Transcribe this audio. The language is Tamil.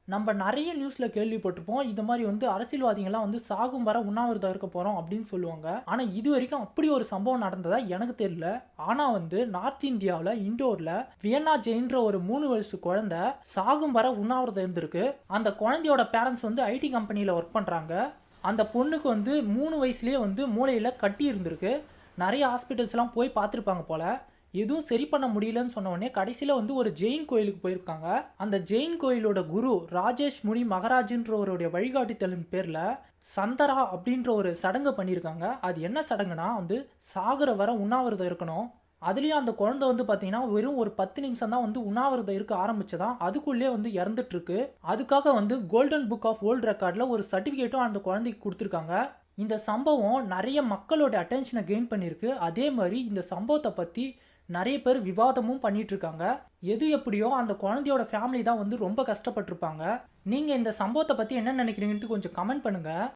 நம்ம நிறைய நியூஸ்ல கேள்விப்பட்டிருப்போம். இது மாதிரி வந்து அரசியல்வாதிகள்லாம் வந்து சாகும் வரை உண்ணாவிரதம் இருக்க போறோம் அப்படின்னு சொல்லுவாங்க. ஆனா இது வரைக்கும் அப்படி ஒரு சம்பவம் நடந்ததா எனக்கு தெரியல. ஆனா வந்து நார்த் இந்தியாவில் இண்டோர்ல வியன்னா ஜெயின்ற ஒரு 3 வயசு குழந்தை சாகும் வரை உண்ணாவிரதம் இருந்திருக்கு. அந்த குழந்தையோட பேரண்ட்ஸ் வந்து ஐடி கம்பெனியில ஒர்க் பண்றாங்க. அந்த பொண்ணுக்கு வந்து 3 வயசுலயே வந்து மூளையில கட்டி இருந்திருக்கு. நிறைய ஹாஸ்பிட்டல்ஸ்லாம் போய் பார்த்துருப்பாங்க போல. எதுவும் சரி பண்ண முடியலன்னு சொன்ன உடனே கடைசியில் வந்து ஒரு ஜெயின் கோயிலுக்கு போயிருக்காங்க. அந்த ஜெயின் கோயிலோட குரு ராஜேஷ் முனி மகராஜ்ன்றவருடைய வழிகாட்டுதலின் பேரில் சந்தரா அப்படின்ற ஒரு சடங்கு பண்ணியிருக்காங்க. அது என்ன சடங்குனா வந்து சாகுற வர உண்ணாவிரதம் இருக்கணும். அதுலேயும் அந்த குழந்தை வந்து பார்த்தீங்கன்னா வெறும் ஒரு 10 நிமிஷம் தான் வந்து உண்ணாவிரதம் இருக்க ஆரம்பிச்சதான் அதுக்குள்ளே வந்து இறந்துட்டு இருக்கு. அதுக்காக வந்து கோல்டன் புக் ஆஃப் வேர்ல்ட் ரெக்கார்டில் ஒரு சர்டிஃபிகேட்டும் அந்த குழந்தைக்கு கொடுத்துருக்காங்க. இந்த சம்பவம் நிறைய மக்களோட அட்டென்ஷனை கெயின் பண்ணியிருக்கு. அதே மாதிரி இந்த சம்பவத்தை பற்றி நிறைய பேர் விவாதமும் பண்ணிட்டு இருக்காங்க. எது எப்படியோ அந்த குழந்தையோட ஃபேமிலி தான் வந்து ரொம்ப கஷ்டப்பட்டிருப்பாங்க. நீங்கள் இந்த சம்பவத்தை பற்றி என்ன நினைக்கிறீங்கன்ட்டு கொஞ்சம் கமெண்ட் பண்ணுங்கள்.